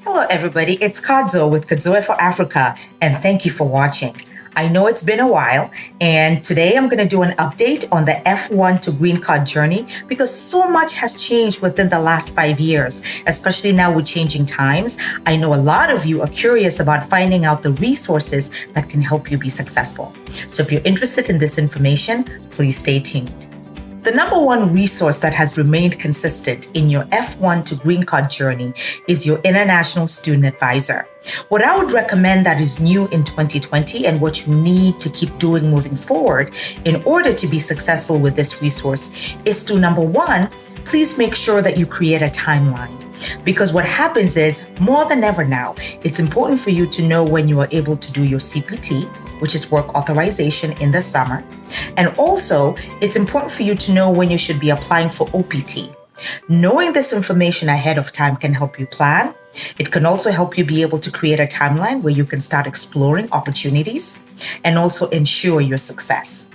Hello, everybody. It's Kadzowe with Kadzowe for Africa, and thank you for watching. I know it's been a while, and today I'm going to do an update on the F1 to green card journey because so much has changed within the last 5 years, especially now with changing times. I know a lot of you are curious about finding out the resources that can help you be successful. So if you're interested in this information, please stay tuned. The number one resource that has remained consistent in your F1 to green card journey is your International Student Advisor. What I would recommend that is new in 2020 and what you need to keep doing moving forward in order to be successful with this resource is to, number one, please make sure that you create a timeline. Because what happens is, more than ever now, it's important for you to know when you are able to do your CPT, which is work authorization in the summer. And also, it's important for you to know when you should be applying for OPT. Knowing this information ahead of time can help you plan. It can also help you be able to create a timeline where you can start exploring opportunities and also ensure your success.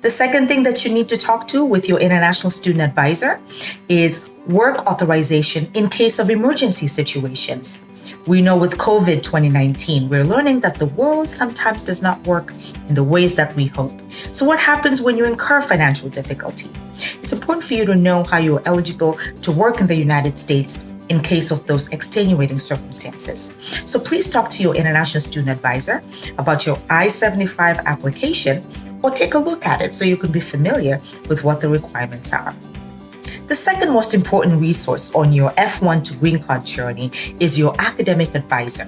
The second thing that you need to talk to with your International Student Advisor is work authorization in case of emergency situations. We know with COVID 2019, we're learning that the world sometimes does not work in the ways that we hope. So what happens when you incur financial difficulty? It's important for you to know how you're eligible to work in the United States in case of those extenuating circumstances. So please talk to your International Student Advisor about your I-75 application or take a look at it so you can be familiar with what the requirements are. The second most important resource on your F1 to green card journey is your academic advisor.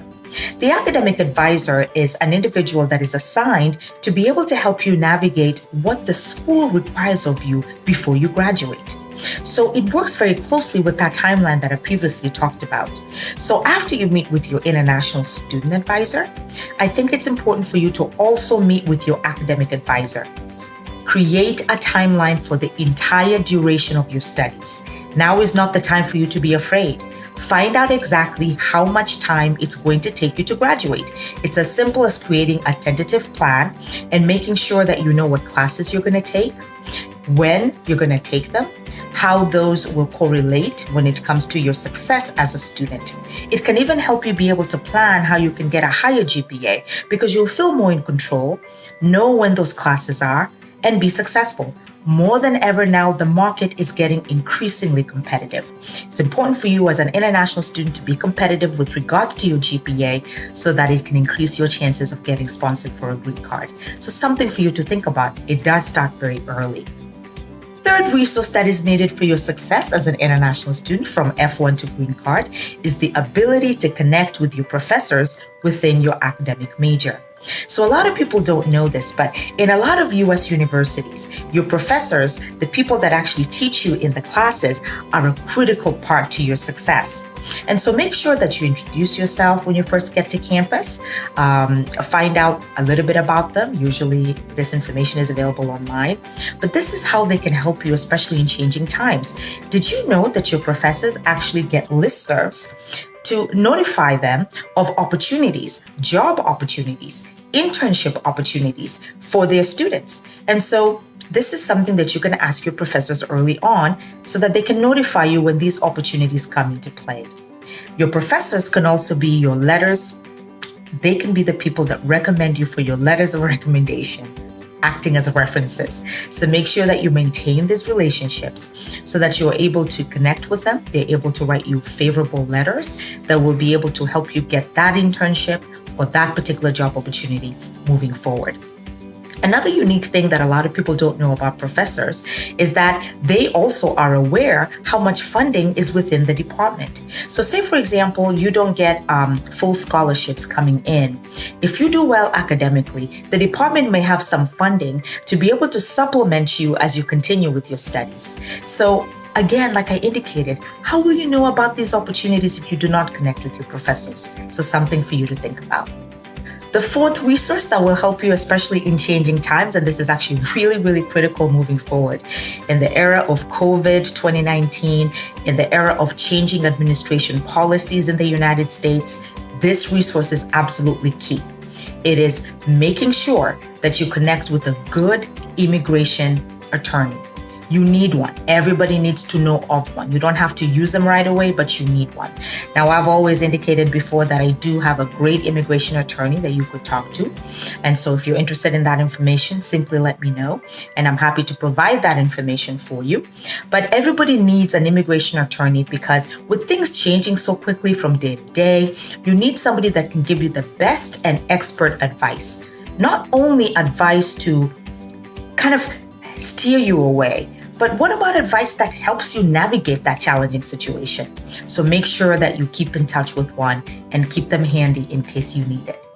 The academic advisor is an individual that is assigned to be able to help you navigate what the school requires of you before you graduate. So it works very closely with that timeline that I previously talked about. So after you meet with your International Student Advisor, I think it's important for you to also meet with your academic advisor. Create a timeline for the entire duration of your studies. Now is not the time for you to be afraid. Find out exactly how much time it's going to take you to graduate. It's as simple as creating a tentative plan and making sure that you know what classes you're going to take, when you're going to take them, how those will correlate when it comes to your success as a student. It can even help you be able to plan how you can get a higher GPA because you'll feel more in control, know when those classes are, and be successful. More than ever now, the market is getting increasingly competitive. It's important for you as an international student to be competitive with regards to your GPA so that it can increase your chances of getting sponsored for a green card. So something for you to think about. It does start very early. Third resource that is needed for your success as an international student from F1 to green card is the ability to connect with your professors within your academic major. So a lot of people don't know this, but in a lot of US universities, your professors, the people that actually teach you in the classes, are a critical part to your success. And so make sure that you introduce yourself when you first get to campus, find out a little bit about them. Usually this information is available online, but this is how they can help you, especially in changing times. Did you know that your professors actually get listservs to notify them of opportunities, job opportunities, internship opportunities for their students? And so this is something that you can ask your professors early on so that they can notify you when these opportunities come into play. Your professors can also be your letters. They can be the people that recommend you for your letters of recommendation, acting as references. So make sure that you maintain these relationships so that you're able to connect with them. They're able to write you favorable letters that will be able to help you get that internship or that particular job opportunity moving forward. Another unique thing that a lot of people don't know about professors is that they also are aware how much funding is within the department. So say, for example, you don't get full scholarships coming in. If you do well academically, the department may have some funding to be able to supplement you as you continue with your studies. So again, like I indicated, how will you know about these opportunities if you do not connect with your professors? So something for you to think about. The fourth resource that will help you, especially in changing times, and this is actually really, really critical moving forward, in the era of COVID 2019, in the era of changing administration policies in the United States, this resource is absolutely key. It is making sure that you connect with a good immigration attorney. You need one. Everybody needs to know of one. You don't have to use them right away, but you need one. Now, I've always indicated before that I do have a great immigration attorney that you could talk to. And so if you're interested in that information, simply let me know. And I'm happy to provide that information for you. But everybody needs an immigration attorney because with things changing so quickly from day to day, you need somebody that can give you the best and expert advice. Not only advice to kind of steer you away, but what about advice that helps you navigate that challenging situation? So make sure that you keep in touch with one and keep them handy in case you need it.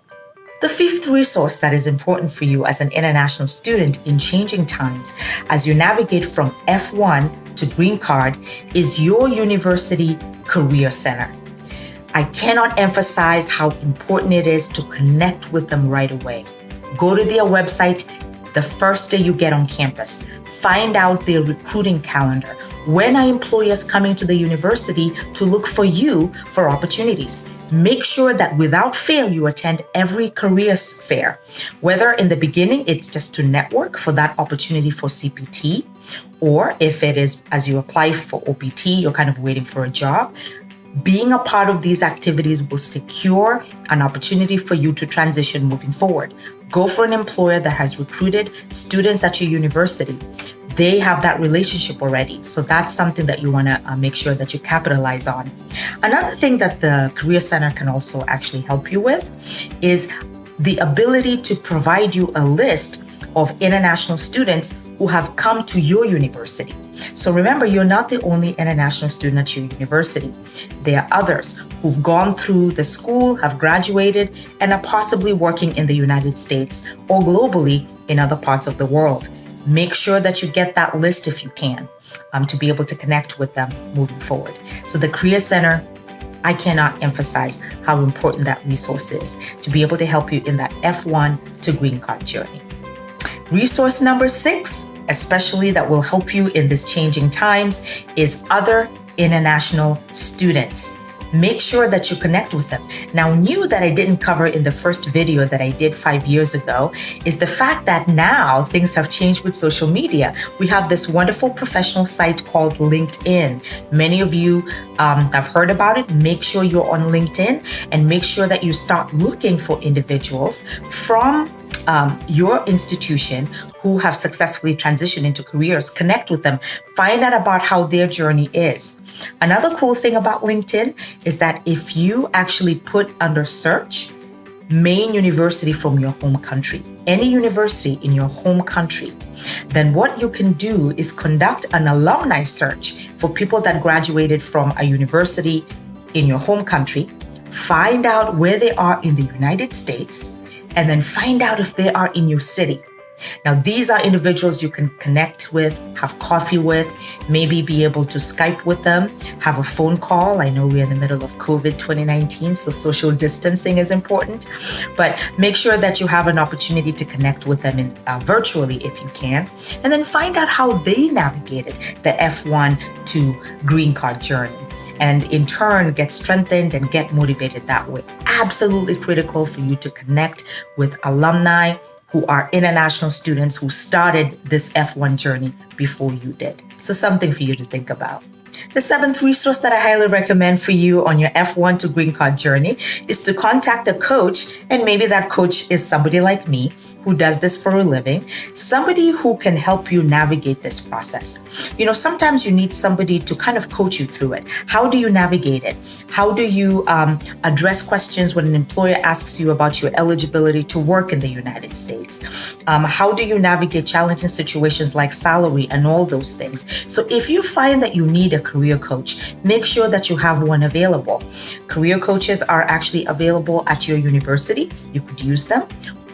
The fifth resource that is important for you as an international student in changing times as you navigate from F1 to Green Card is your university career center. I cannot emphasize how important it is to connect with them right away. Go to their website the first day you get on campus. Find out their recruiting calendar. When are employers coming to the university to look for you for opportunities? Make sure that without fail, you attend every careers fair. Whether in the beginning, it's just to network for that opportunity for CPT, or if it is as you apply for OPT, you're kind of waiting for a job. Being a part of these activities will secure an opportunity for you to transition moving forward. Go for an employer that has recruited students at your university. They have that relationship already. So that's something that you want to make sure that you capitalize on. Another thing that the Career Center can also actually help you with is the ability to provide you a list of international students who have come to your university. So remember, you're not the only international student at your university. There are others who've gone through the school, have graduated, and are possibly working in the United States or globally in other parts of the world. Make sure that you get that list if you can, to be able to connect with them moving forward. So the Career Center, I cannot emphasize how important that resource is to be able to help you in that F1 to Green Card journey. Resource number 6, especially that will help you in this changing times, is other international students. Make sure that you connect with them. Now, new that I didn't cover in the first video that I did 5 years ago is the fact that now things have changed with social media. We have this wonderful professional site called LinkedIn. Many of you have heard about it. Make sure you're on LinkedIn and make sure that you start looking for individuals from your institution who have successfully transitioned into careers. Connect with them. Find out about how their journey is. Another cool thing about LinkedIn is that if you actually put under search main university from your home country, any university in your home country, then what you can do is conduct an alumni search for people that graduated from a university in your home country, find out where they are in the United States, and then find out if they are in your city. Now, these are individuals you can connect with, have coffee with, maybe be able to Skype with them, have a phone call. I know we're in the middle of COVID 2019, so social distancing is important, but make sure that you have an opportunity to connect with them virtually if you can, and then find out how they navigated the F1 to Green Card journey, and in turn get strengthened and get motivated that way. Absolutely critical for you to connect with alumni who are international students who started this F1 journey before you did. So something for you to think about. The 7th resource that I highly recommend for you on your F1 to Green Card journey is to contact a coach, and maybe that coach is somebody like me who does this for a living, somebody who can help you navigate this process. You know, sometimes you need somebody to kind of coach you through it. How do you navigate it? How do you address questions when an employer asks you about your eligibility to work in the United States? How do you navigate challenging situations like salary and all those things? So if you find that you need a career coach, make sure that you have one available. Career coaches are actually available at your university. You could use them.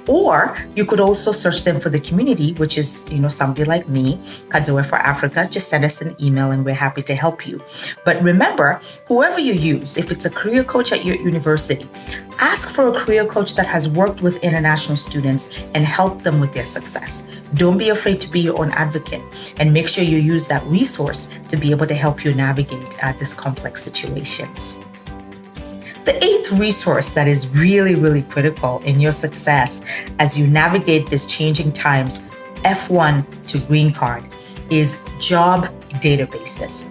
Or you could also search them for the community, which is, somebody like me, Kadzowe for Africa. Just send us an email and we're happy to help you. But remember, whoever you use, if it's a career coach at your university, ask for a career coach that has worked with international students and helped them with their success. Don't be afraid to be your own advocate, and make sure you use that resource to be able to help you navigate these complex situations. The 8th resource that is really, really critical in your success as you navigate these changing times, F1 to Green Card, is job databases.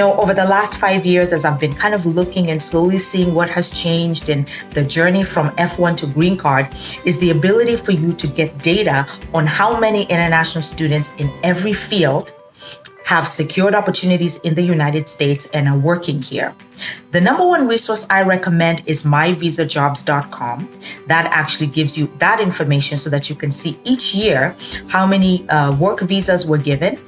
Over the last 5 years, as I've been kind of looking and slowly seeing what has changed in the journey from F1 to green card, is the ability for you to get data on how many international students in every field have secured opportunities in the United States and are working here. The number one resource I recommend is myvisajobs.com. That actually gives you that information so that you can see each year how many work visas were given,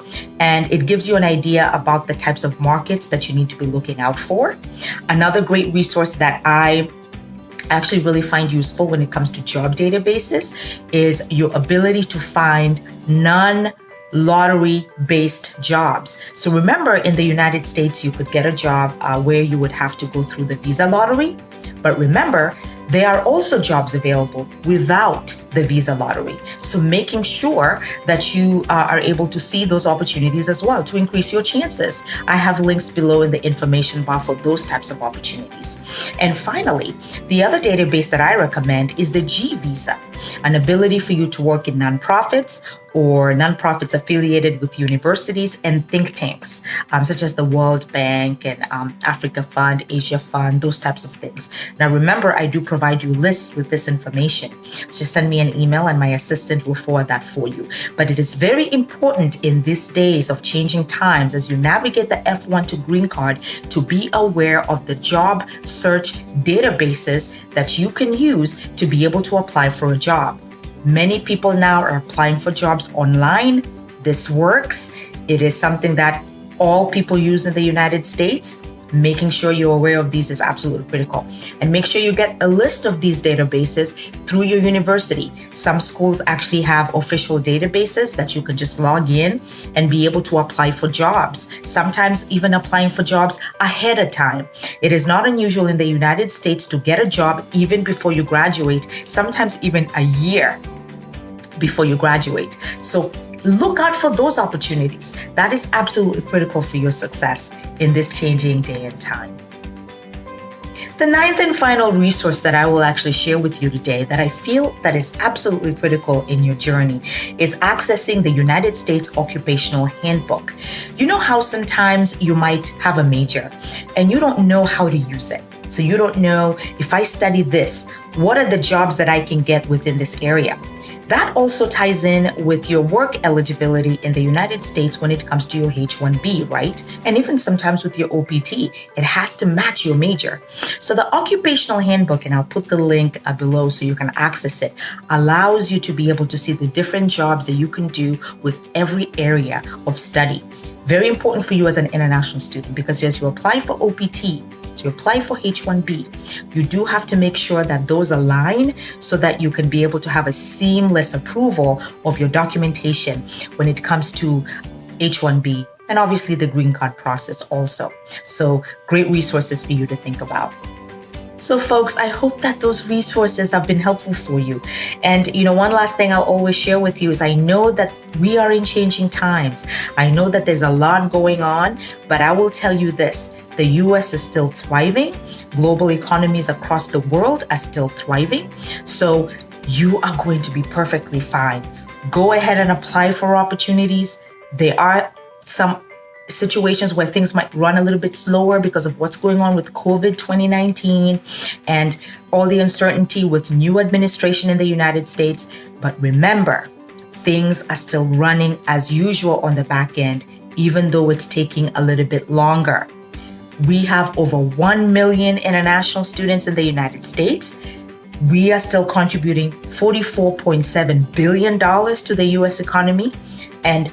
and it gives you an idea about the types of markets that you need to be looking out for. Another great resource that I actually really find useful when it comes to job databases is your ability to find non-lottery-based jobs. So remember, in the United States, you could get a job where you would have to go through the visa lottery. But remember, there are also jobs available without the visa lottery. So making sure that you are able to see those opportunities as well to increase your chances. I have links below in the information bar for those types of opportunities. And finally, the other database that I recommend is the G Visa, an ability for you to work in nonprofits or nonprofits affiliated with universities and think tanks, such as the World Bank and Africa Fund, Asia Fund, those types of things. Now, remember, I do provide you lists with this information. So just send me an email and my assistant will forward that for you. But it is very important in these days of changing times, as you navigate the F1 to green card, to be aware of the job search databases that you can use to be able to apply for a job. Many people now are applying for jobs online. This works. It is something that all people use in the United States. Making sure you're aware of these is absolutely critical. And make sure you get a list of these databases through your university. Some schools actually have official databases that you can just log in and be able to apply for jobs. Sometimes even applying for jobs ahead of time. It is not unusual in the United States to get a job even before you graduate, sometimes even a year before you graduate. So look out for those opportunities. That is absolutely critical for your success in this changing day and time. The ninth and final resource that I will actually share with you today that I feel that is absolutely critical in your journey is accessing the United States Occupational Handbook. You know how sometimes you might have a major and you don't know how to use it. So you don't know, if I study this, what are the jobs that I can get within this area? That also ties in with your work eligibility in the United States when it comes to your H-1B, right? And even sometimes with your OPT, it has to match your major. So the Occupational Handbook, and I'll put the link below so you can access it, allows you to be able to see the different jobs that you can do with every area of study. Very important for you as an international student, because as you apply for OPT, to apply for H-1B, you do have to make sure that those align so that you can be able to have a seamless approval of your documentation when it comes to H-1B and obviously the green card process also. So great resources for you to think about. So folks, I hope that those resources have been helpful for you. And one last thing I'll always share with you is I know that we are in changing times. I know that there's a lot going on, but I will tell you this. The US is still thriving. Global economies across the world are still thriving. So you are going to be perfectly fine. Go ahead and apply for opportunities. There are some situations where things might run a little bit slower because of what's going on with COVID 2019 and all the uncertainty with new administration in the United States. But remember, things are still running as usual on the back end, even though it's taking a little bit longer. We have over 1 million international students in the United States. We are still contributing $44.7 billion to the US economy and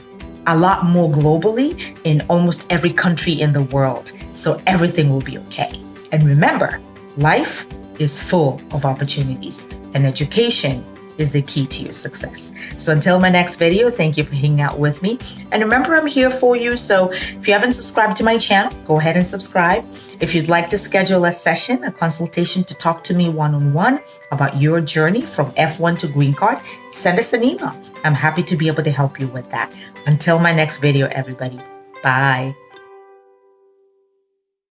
a lot more globally in almost every country in the world. So everything will be okay. And remember, life is full of opportunities and education is the key to your success. So until my next video, thank you for hanging out with me. And remember, I'm here for you. So if you haven't subscribed to my channel, go ahead and subscribe. If you'd like to schedule a session, a consultation to talk to me one-on-one about your journey from F1 to green card, send us an email. I'm happy to be able to help you with that. Until my next video, everybody. Bye.